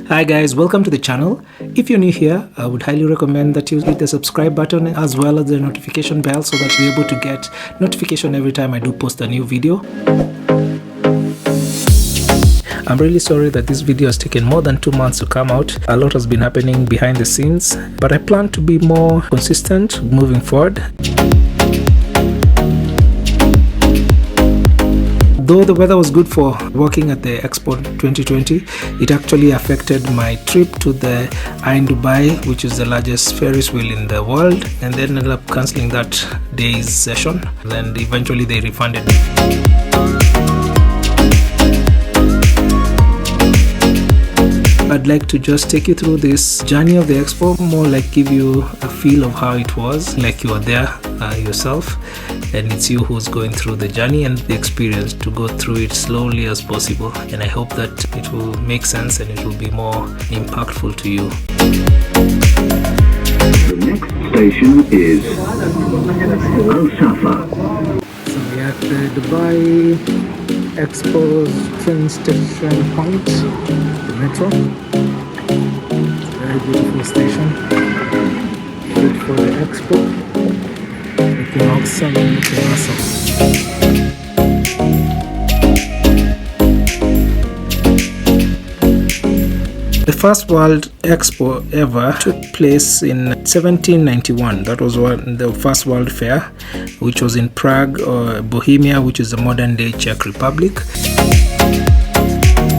Hi guys, welcome to the channel. If you're new here, I would highly recommend that you hit the subscribe button as well as the notification bell so that you're able to get notification every time I do post a new video. I'm really sorry that this video has taken more than 2 months to come out. A lot has been happening behind the scenes, but I plan to be more consistent moving forward. Though the weather was good for working at the Expo 2020, it actually affected my trip to the Dubai, which is the largest Ferris wheel in the world, and then ended up cancelling that day's session. Then eventually they refunded me. I'd like to just take you through this journey of the Expo, more like give you a feel of how it was, like you are there yourself, and it's you who's going through the journey and the experience, to go through it slowly as possible, and I hope that it will make sense and it will be more impactful to you. The next station is Al Safa. So we are at the Dubai Expo's train station point, the metro. Very beautiful station. Good for the Expo. Looking awesome, looking awesome. The first World Expo ever took place in 1791. That was the first World Fair, which was in Prague, or Bohemia, which is the modern day Czech Republic.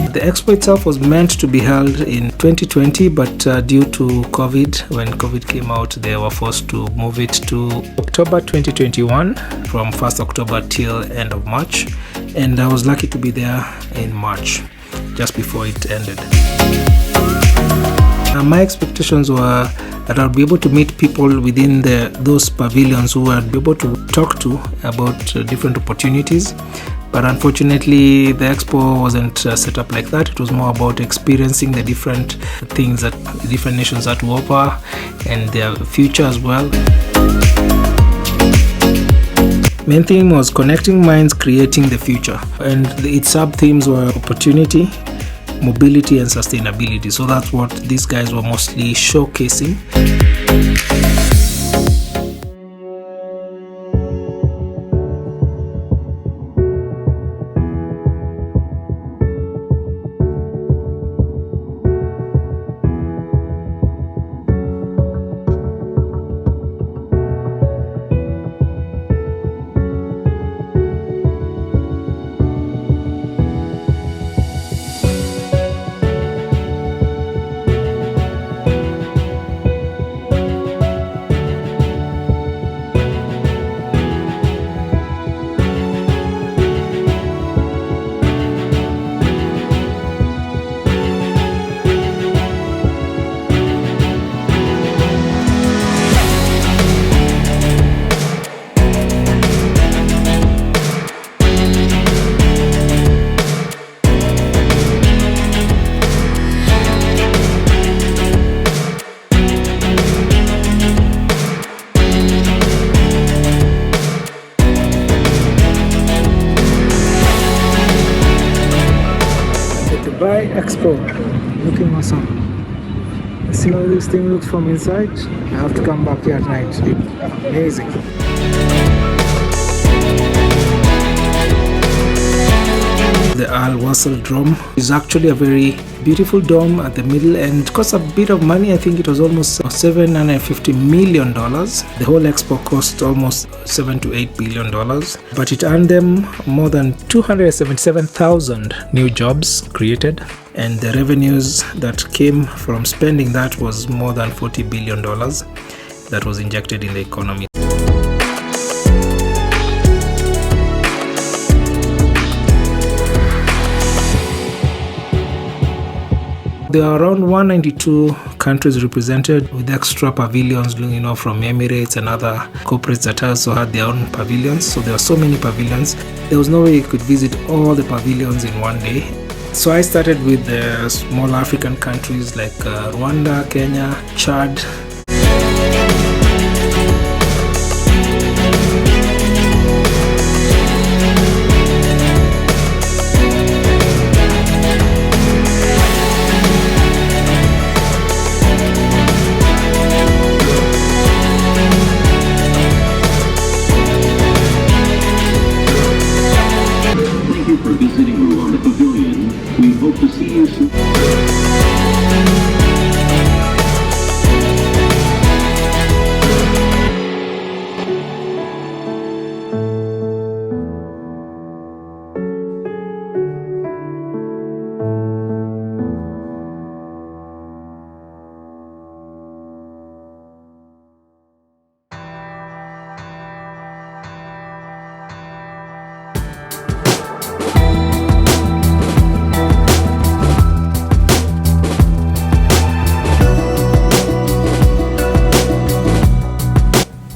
The Expo itself was meant to be held in 2020, but due to COVID, when COVID came out, they were forced to move it to October 2021, from 1st October till end of March. And I was lucky to be there in March, just before it ended. My expectations were that I'll be able to meet people within those pavilions who I'd be able to talk to about different opportunities. But unfortunately, the Expo wasn't set up like that. It was more about experiencing the different things that different nations had to offer and their future as well. Main theme was connecting minds, creating the future, and its sub-themes were opportunity, mobility, and sustainability. So that's what these guys were mostly showcasing. Dubai Expo, looking awesome. See how this thing looks from inside. I have to come back here at night. Amazing. The Wasl Dome is actually a very beautiful dome at the middle, and it cost a bit of money. I think it was almost $750 million. The whole expo cost almost $7 to $8 billion, but it earned them more than 277,000 new jobs created, and the revenues that came from spending that was more than $40 billion that was injected in the economy. There are around 192 countries represented, with extra pavilions, from Emirates and other corporates that also had their own pavilions. So there are so many pavilions. There was no way you could visit all the pavilions in one day. So I started with the small African countries like Rwanda, Kenya, Chad.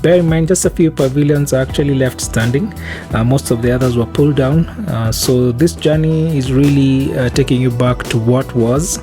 Bear in mind, just a few pavilions are actually left standing. Most of the others were pulled down. So this journey is really taking you back to what was.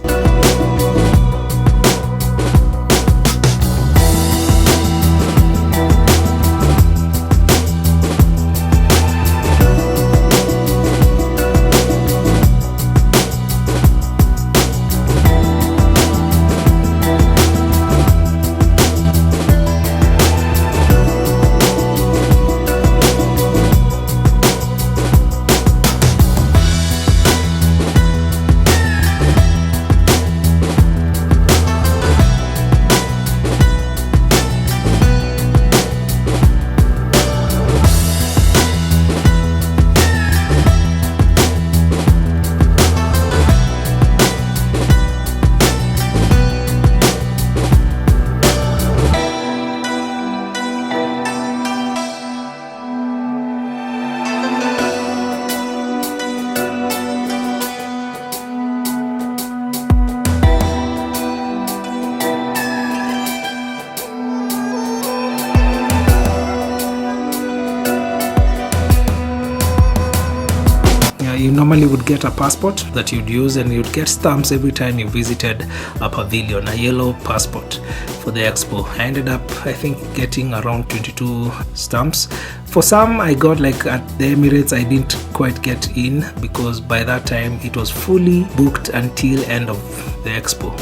You normally would get a passport that you'd use, and you'd get stamps every time you visited a pavilion, a yellow passport for the expo. I ended up, I think, getting around 22 stamps. For some, I got, like at the Emirates, I didn't quite get in because by that time it was fully booked until end of the expo.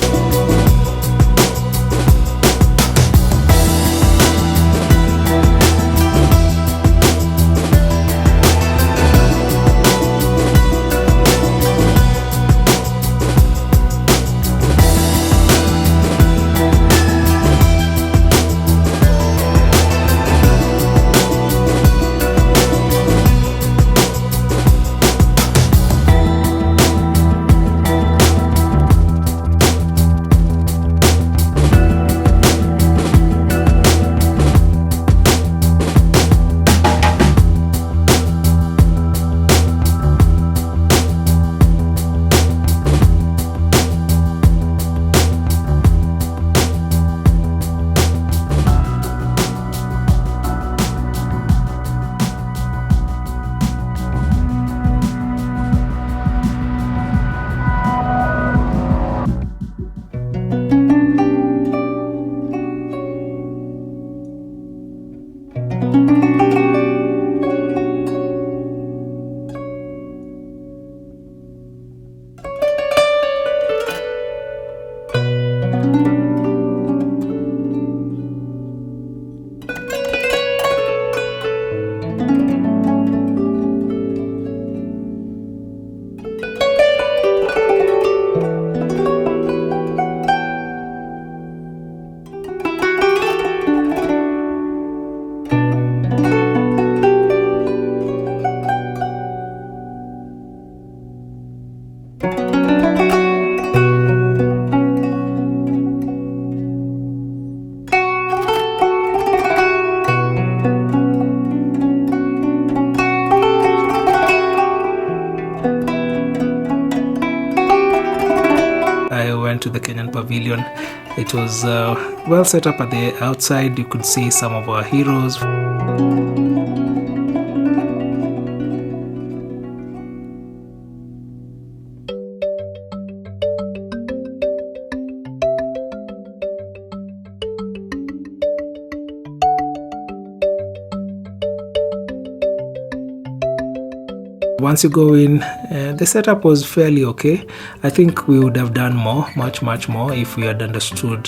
To the Kenyan Pavilion. It was well set up at the outside. You could see some of our heroes. Once you go in, the setup was fairly okay. I think we would have done more, much more, if we had understood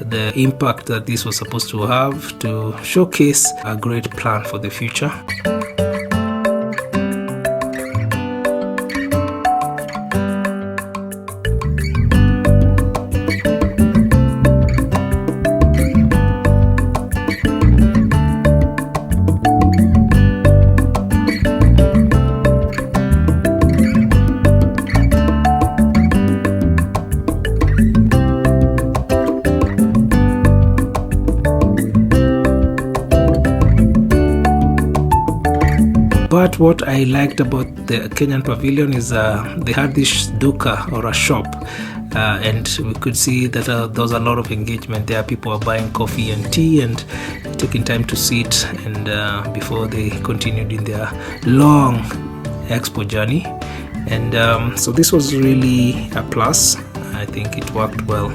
the impact that this was supposed to have to showcase a great plan for the future. But what I liked about the Kenyan Pavilion is they had this duka or a shop and we could see that there was a lot of engagement there. People are buying coffee and tea and taking time to sit and before they continued in their long expo journey. And so this was really a plus. I think it worked well.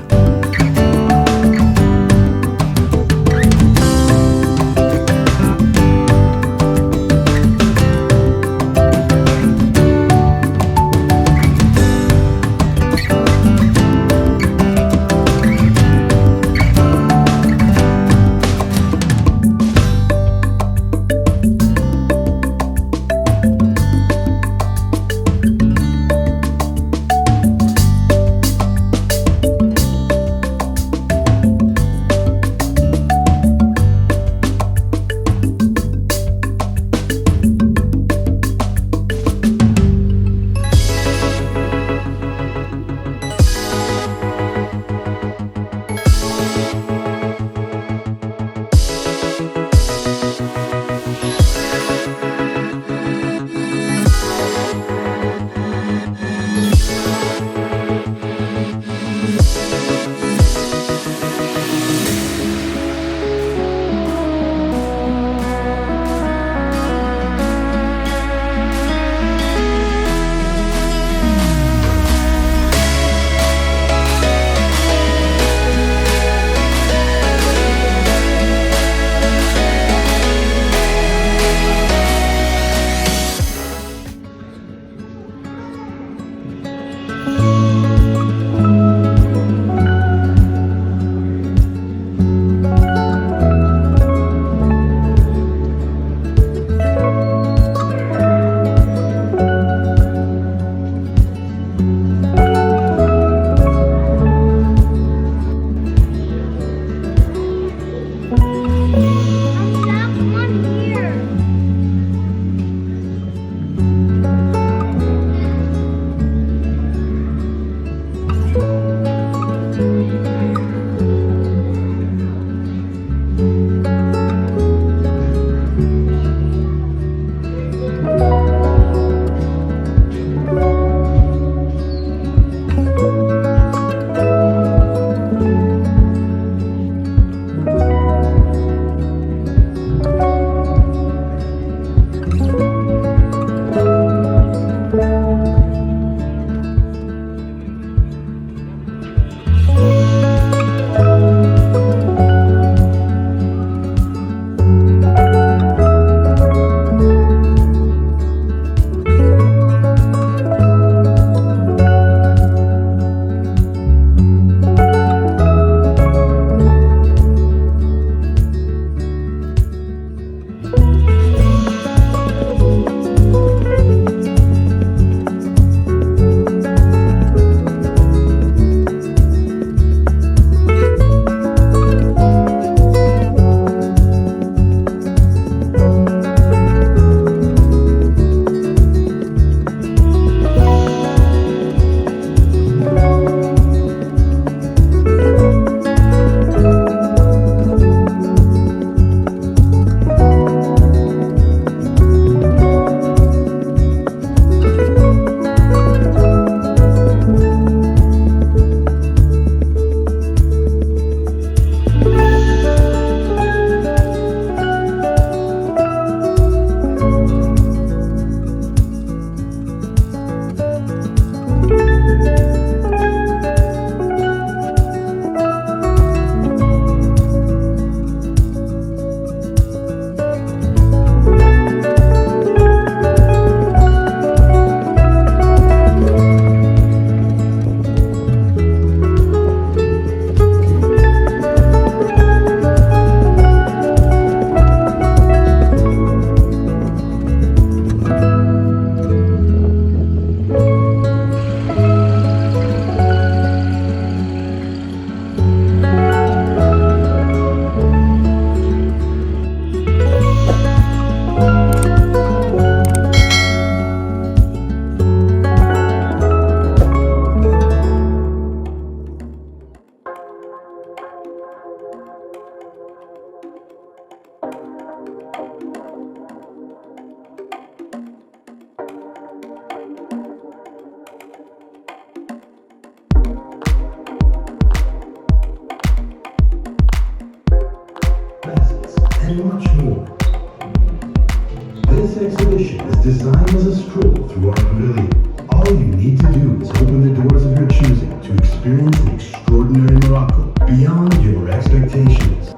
stroll through our pavilion. All you need to do is open the doors of your choosing to experience an extraordinary Morocco beyond your expectations.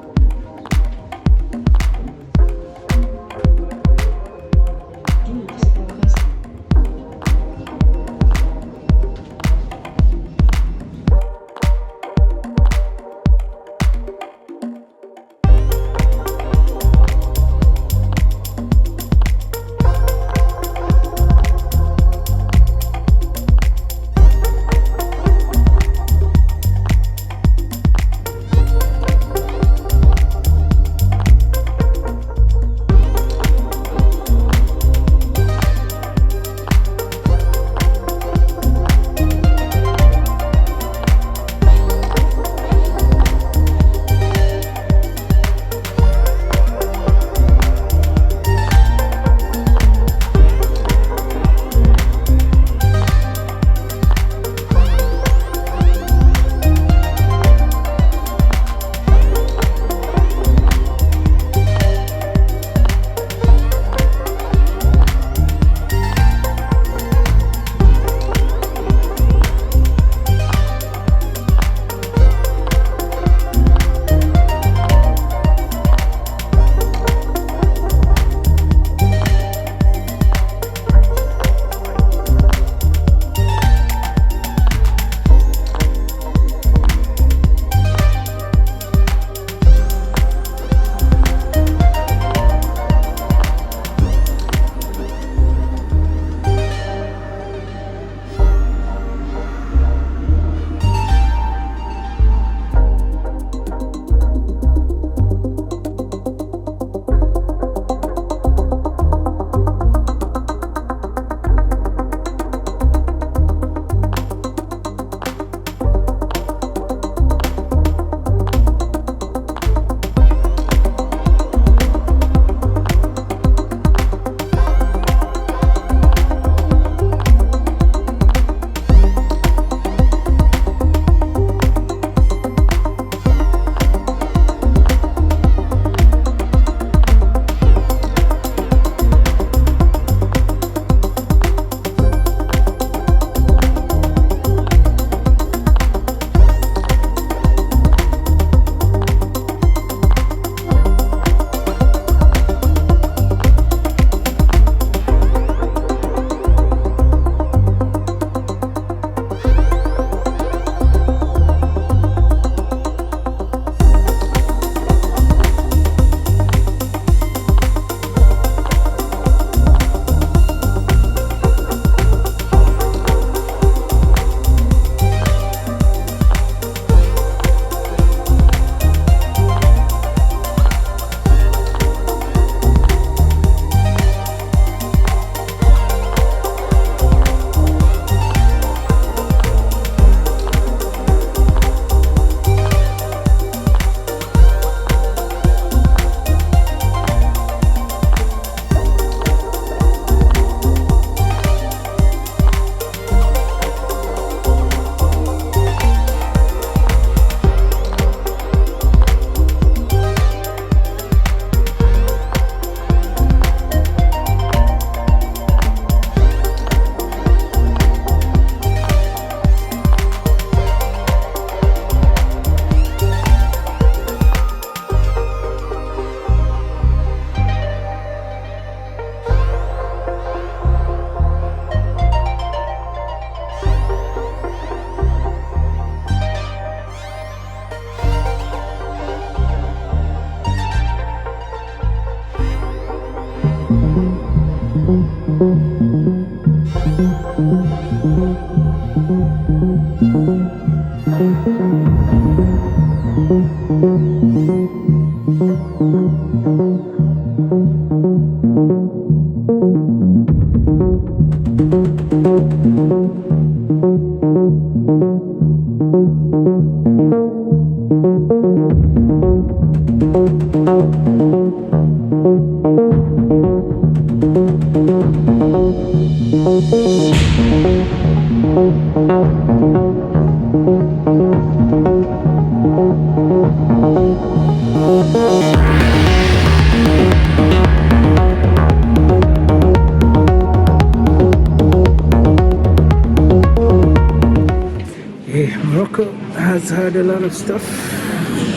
Morocco has had a lot of stuff,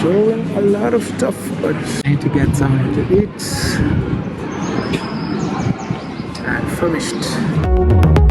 showing a lot of stuff, but I need to get something to eat. And finished.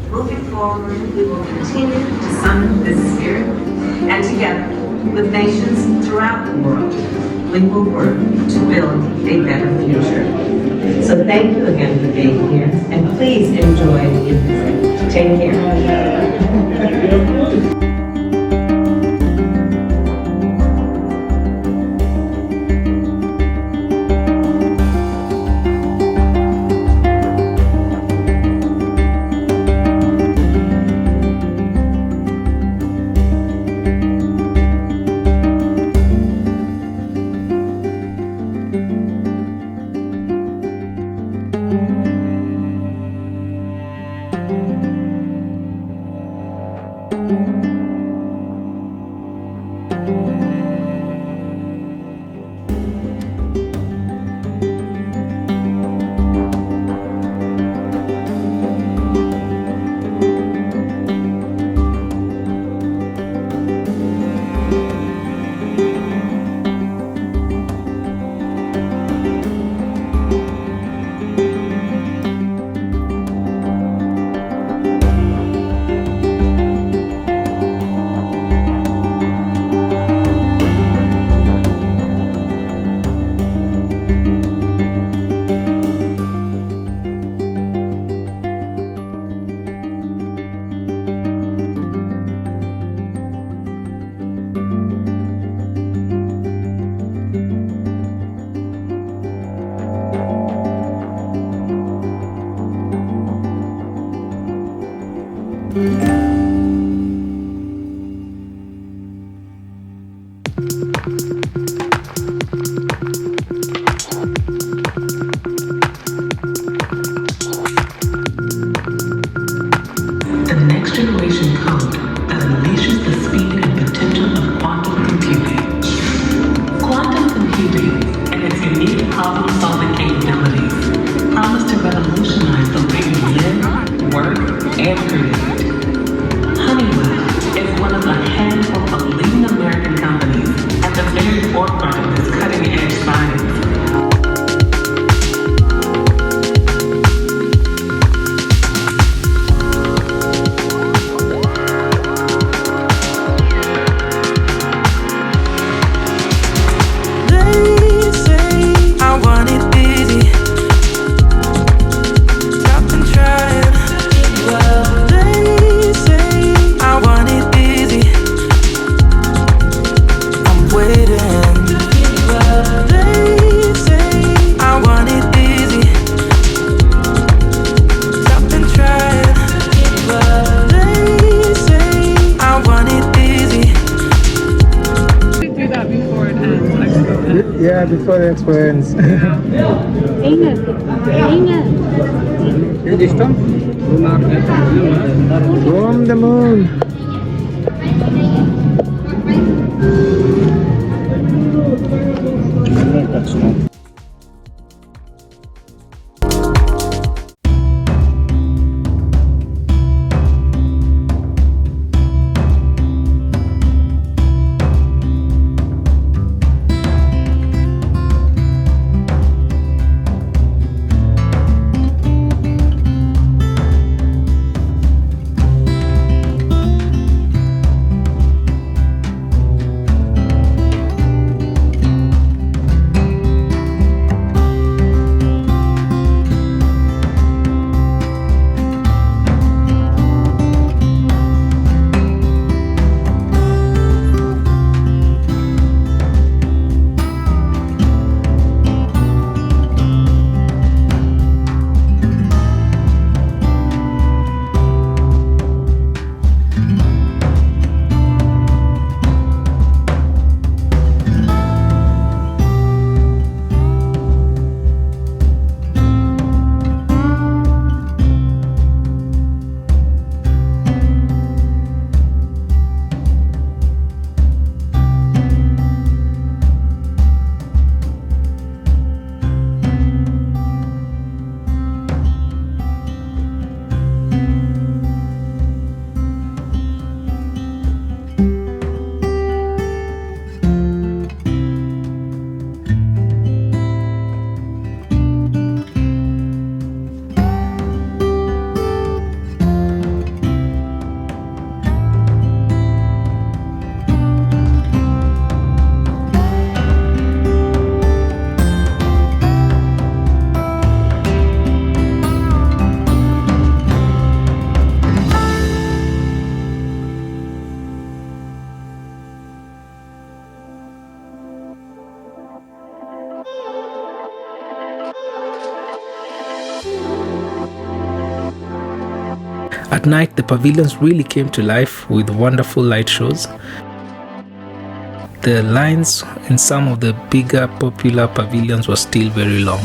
Moving forward, we will continue to summon this spirit, and together with nations throughout the world, we will work to build a better future. So thank you again for being here, and please enjoy the evening. Take care. problem-solving capabilities promise to revolutionize the way we live, work, and create. Honeywell is one of a handful of leading American companies Yeah, before the expo ends. From the moon. At night, the pavilions really came to life with wonderful light shows. The lines in some of the bigger popular pavilions were still very long.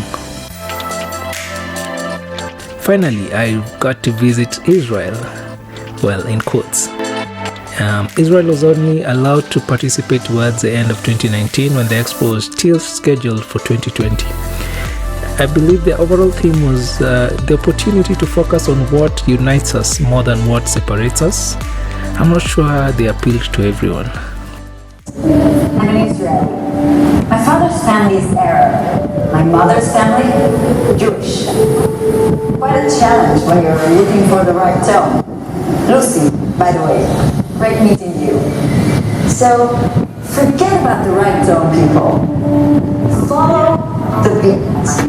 Finally, I got to visit Israel, well, in quotes. Israel was only allowed to participate towards the end of 2019 when the expo was still scheduled for 2020. I believe the overall theme was the opportunity to focus on what unites us more than what separates us. I'm not sure they appealed to everyone. I'm an Israeli. My father's family is Arab. My mother's family, Jewish. Quite a challenge when you're looking for the right tone. Lucy, by the way, great meeting you. So, forget about the right tone, people. Follow the beat.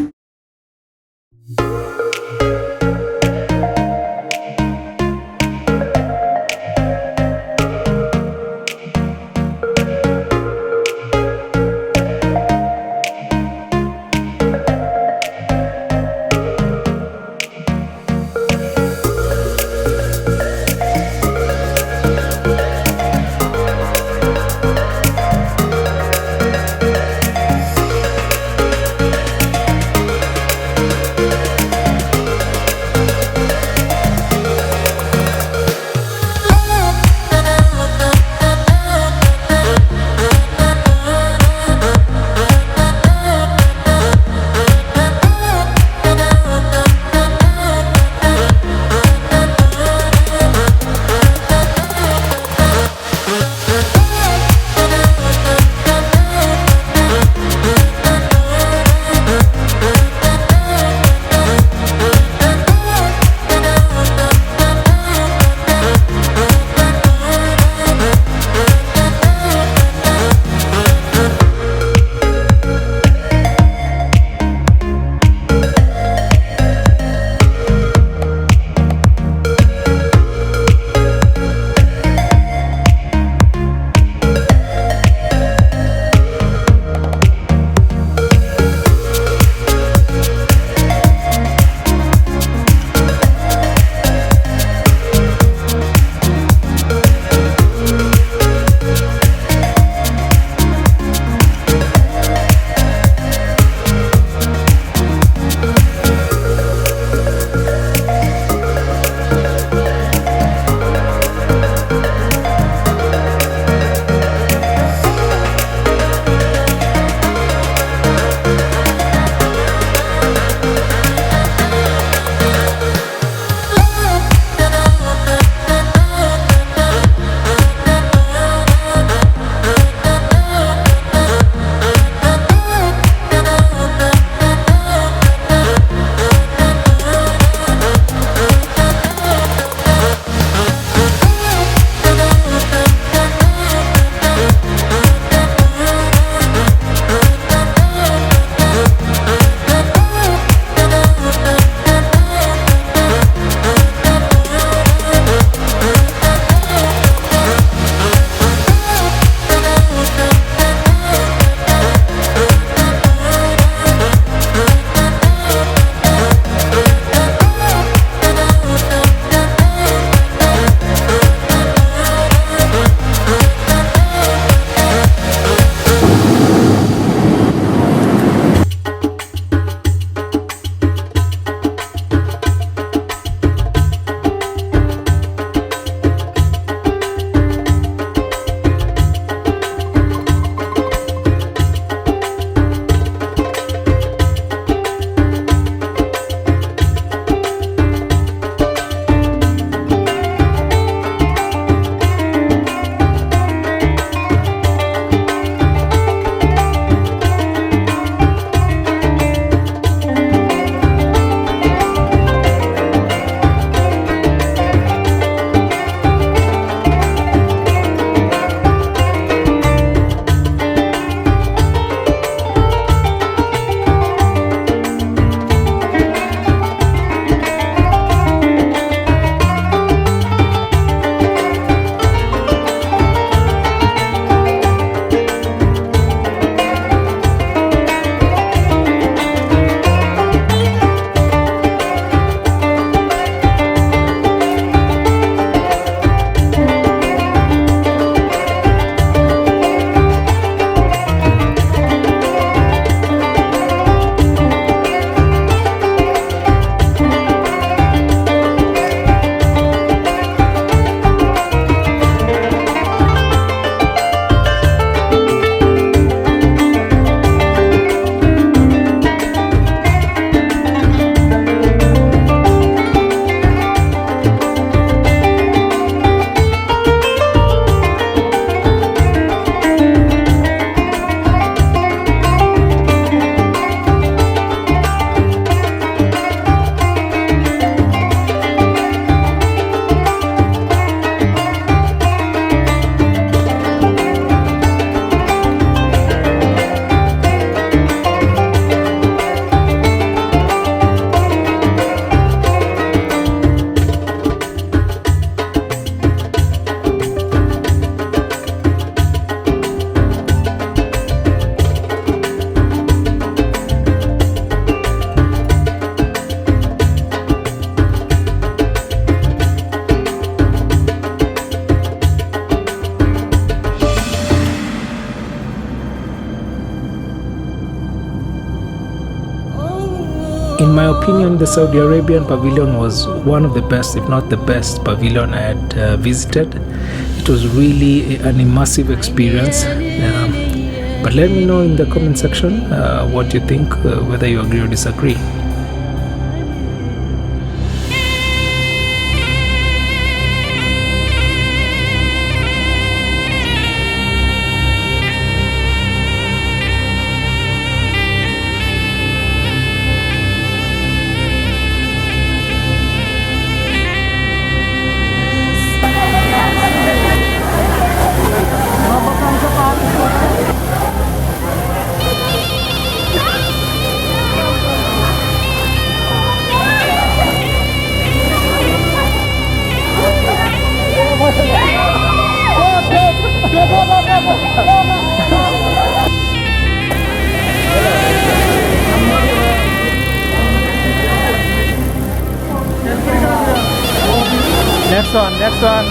In my opinion, the Saudi Arabian Pavilion was one of the best, if not the best, pavilion I had visited. It was really an immersive experience. But let me know in the comment section what you think, whether you agree or disagree. Next one.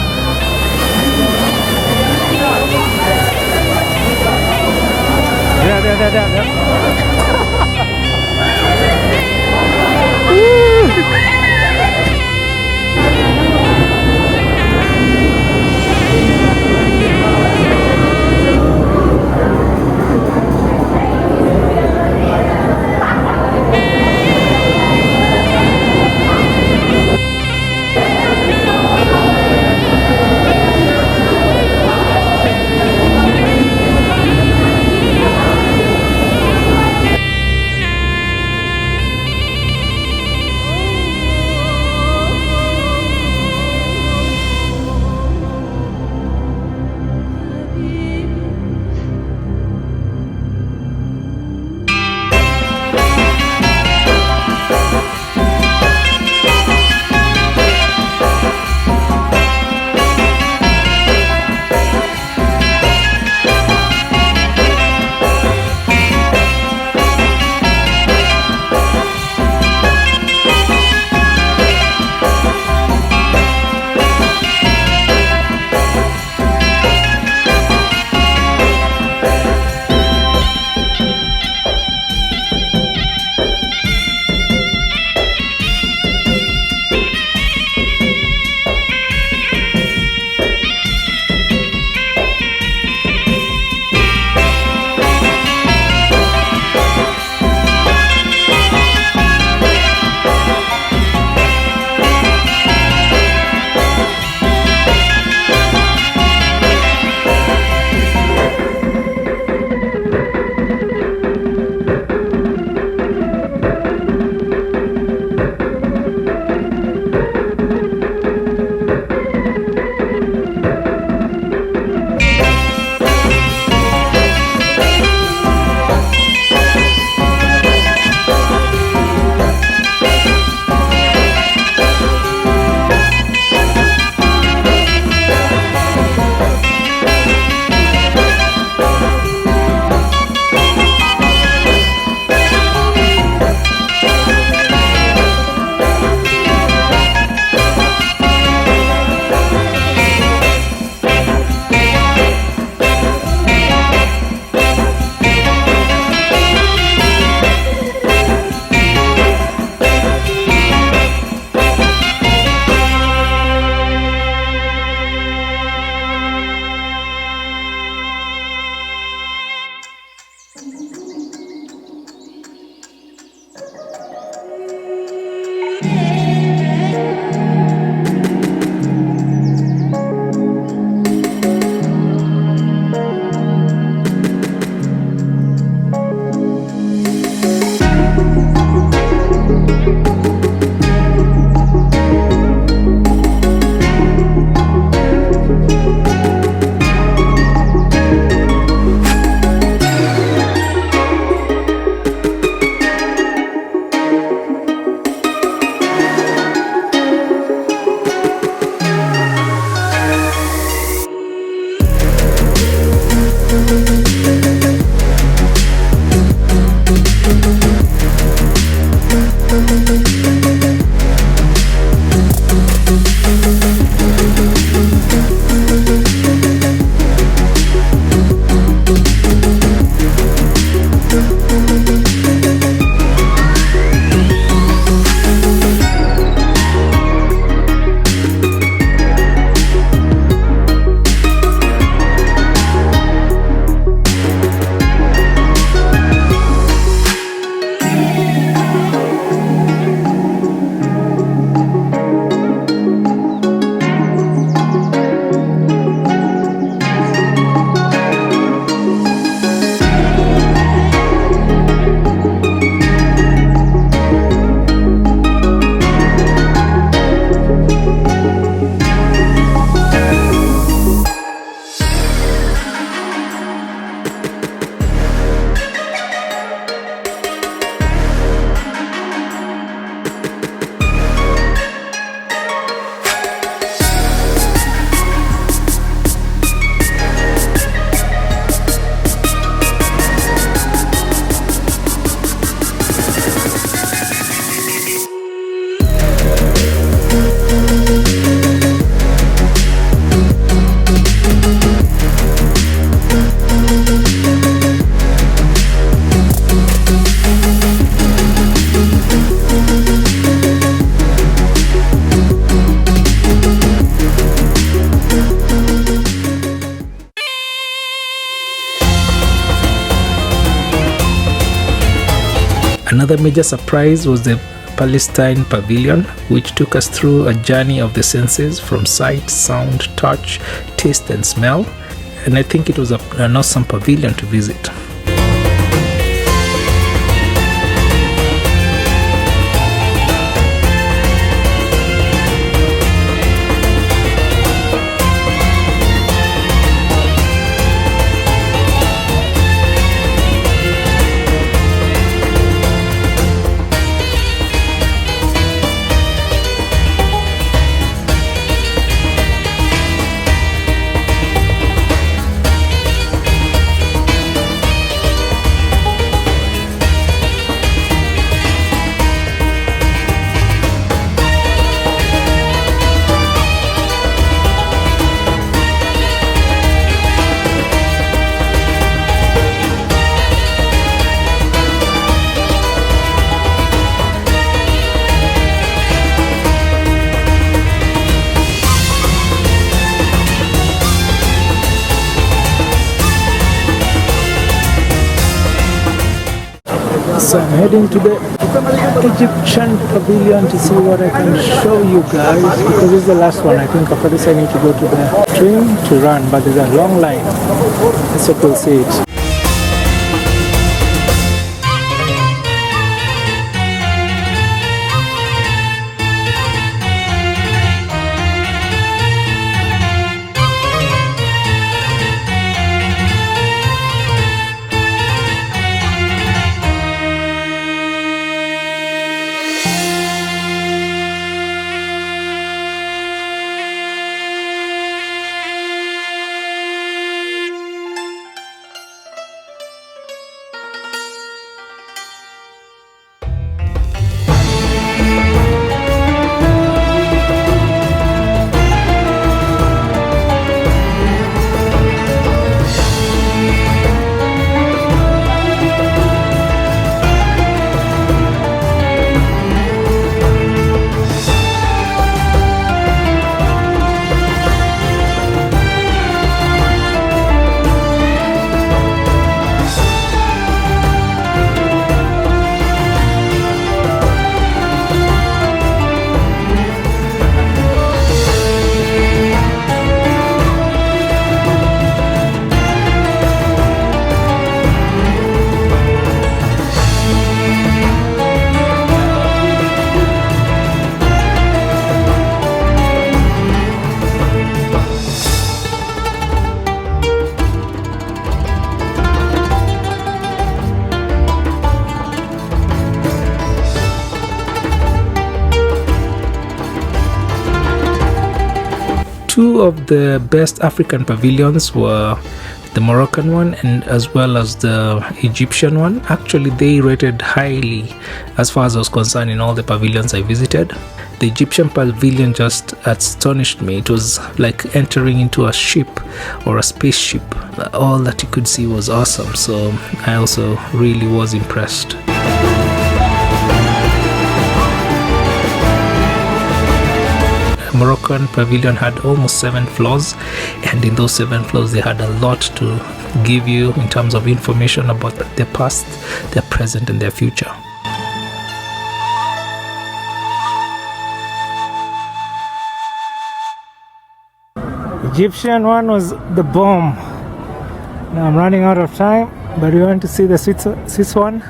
Another major surprise was the Palestinian Pavilion, which took us through a journey of the senses from sight, sound, touch, taste and smell, and I think it was an awesome pavilion to visit. So I'm heading to the Egyptian Pavilion to see what I can show you guys, because this is the last one. I think after this I need to go to the train to run, but there's a long line. Let's hope we'll see it. Two of the best African pavilions were the Moroccan one and as well as the Egyptian one. Actually, they rated highly as far as I was concerned in all the pavilions I visited. The Egyptian pavilion just astonished me. It was like entering into a ship or a spaceship. All that you could see was awesome, so I also really was impressed. Moroccan Pavilion had almost 7 floors, and in those 7 floors they had a lot to give you in terms of information about their past, their present and their future. Egyptian one was the bomb. Now I'm running out of time, but we want to see the Swiss one.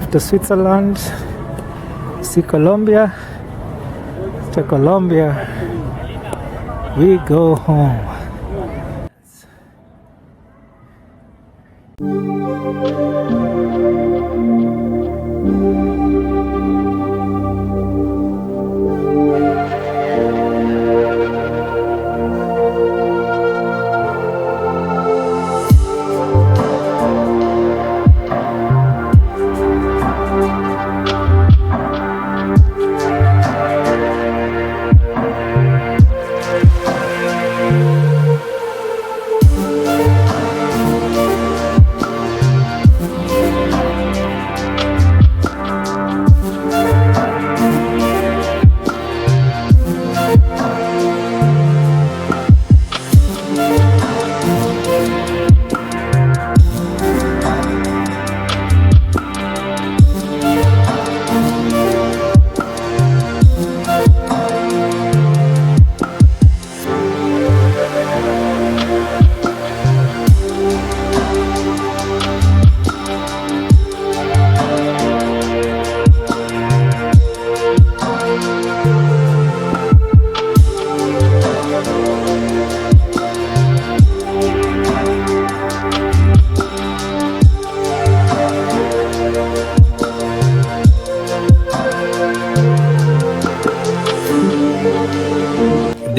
After Switzerland, see Colombia. To Colombia, we go home.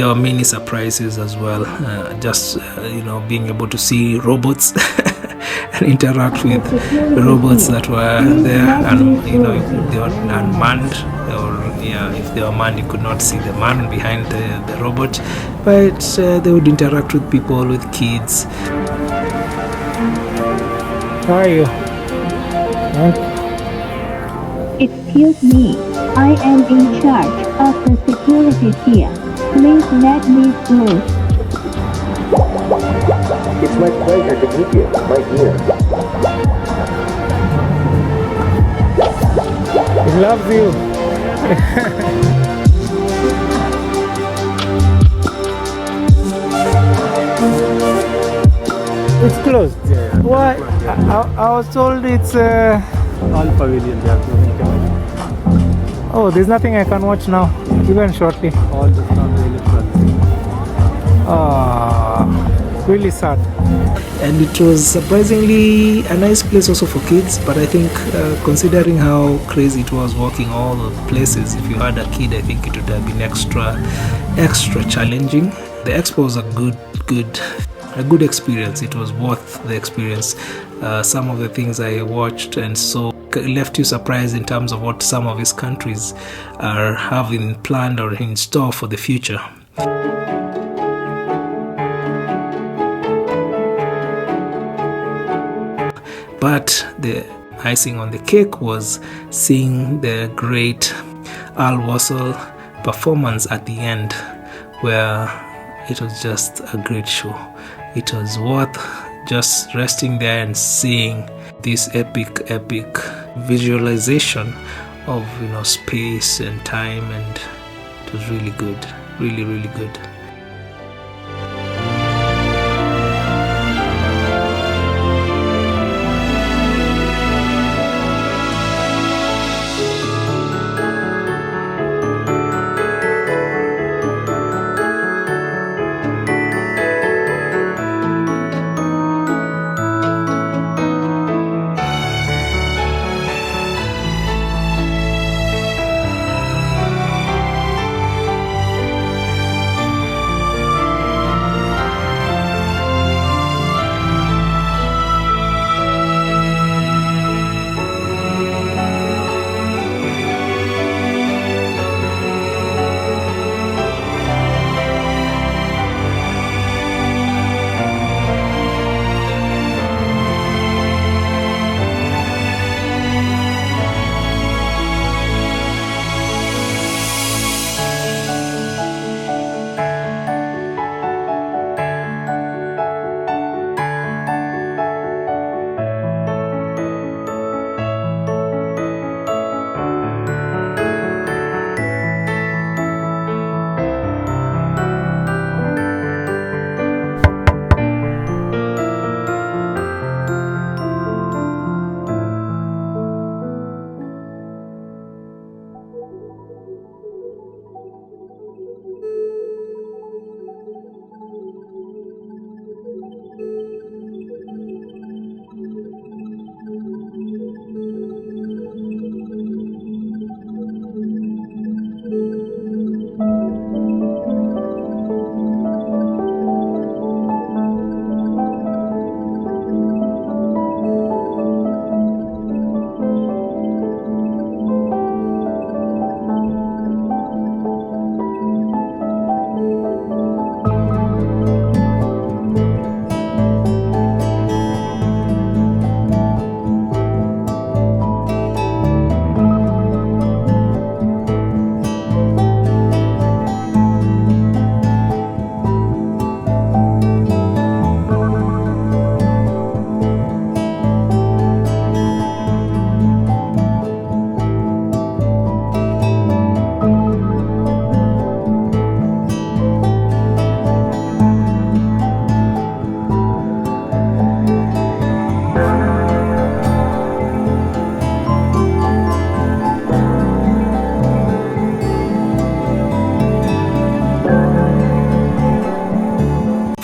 there were many surprises as well. Just being able to see robots and interact with robots that were there, and if they were unmanned, or if they were manned, you could not see the man behind the robot, but they would interact with people, with kids. How are you? Excuse me, I am in charge of the security here. Please let me through. It's my pleasure to meet you, my dear. He loves you. It's closed. Yeah. Why? I was told it's. All pavilion, they are closing. Oh, there's nothing I can watch now, even shortly. All the stuff electronics. Really sad. And it was surprisingly a nice place also for kids, but I think considering how crazy it was walking all the places, if you had a kid, I think it would have been extra challenging. The expo was a good experience. It was worth the experience. Some of the things I watched and saw left you surprised in terms of what some of his countries are having planned or in store for the future. But the icing on the cake was seeing the great Wasl performance at the end, where it was just a great show. It was worth just resting there and seeing this epic visualization of space and time, and it was really good, really good.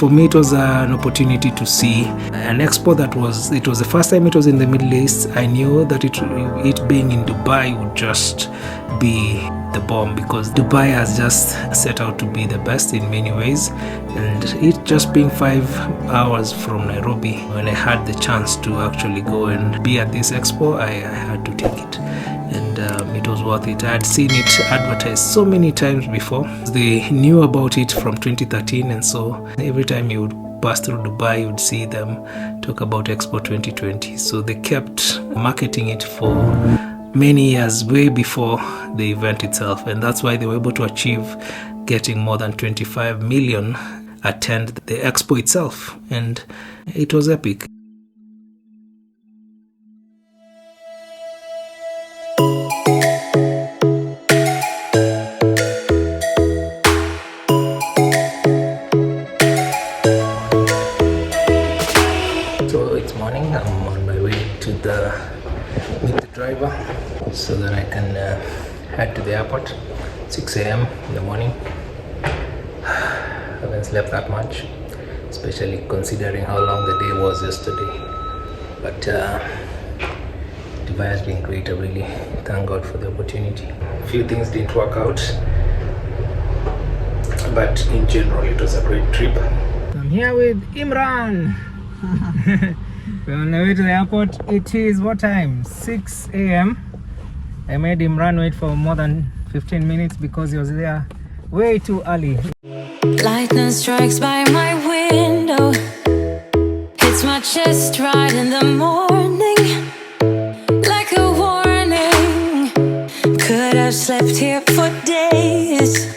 For me, it was an opportunity to see an expo it was the first time it was in the Middle East. I knew that it being in Dubai would just be the bomb, because Dubai has just set out to be the best in many ways, and it just being 5 hours from Nairobi, when I had the chance to actually go and be at this expo, I had to take it, and it was worth it. I had seen it advertised so many times before. They knew about it from 2013, and so every time you would pass through Dubai, you would see them talk about Expo 2020. So they kept marketing it for many years, way before the event itself, and that's why they were able to achieve getting more than 25 million attend the expo itself, and it was epic. So it's morning, I'm on my way to meet the driver so that I can head to the airport. 6 a.m. in the morning. I haven't slept that much, especially considering how long the day was yesterday. But Dubai has been great. I really thank God for the opportunity. A few things didn't work out, but in general it was a great trip. I'm here with Imran. We're on the way to the airport. It is what time? 6 a.m. I made Imran wait for more than 15 minutes because he was there way too early. Lightning strikes by my window, hits my chest right in the morning, like a warning. Could have slept here for days.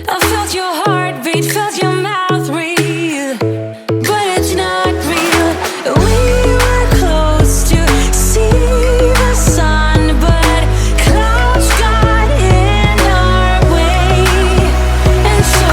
I felt your heartbeat, felt your mouth breathe, but it's not real. We were close to see the sun, but clouds got in our way, and so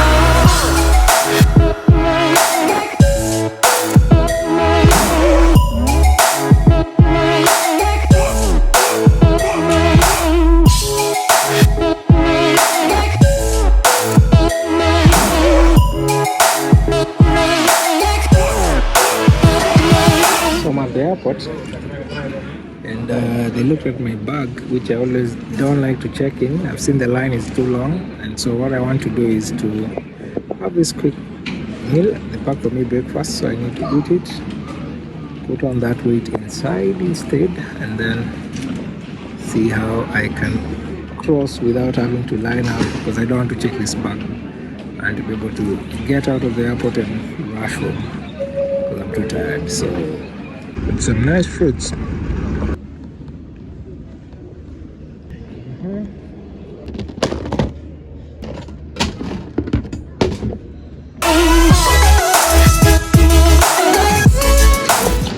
I'm at the airport, and they looked at my bag, which I always don't like to check in. I've seen the line is too long, and so what I want to do is to have this quick meal. They packed for me breakfast, so I need to eat it, put on that weight inside instead, and then see how I can cross without having to line up, because I don't want to check this bag, and to be able to get out of the airport and rush home because I'm too tired. So some nice fruits.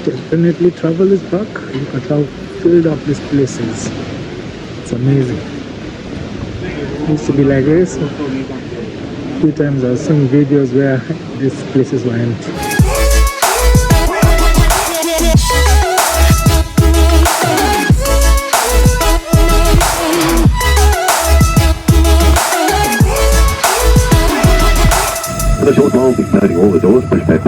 Definitely travel is back. Look at how filled up this place is. It's amazing. It used to be like this. A few times I've seen videos where these places were empty. For the short while, we'll be closing all the doors, push back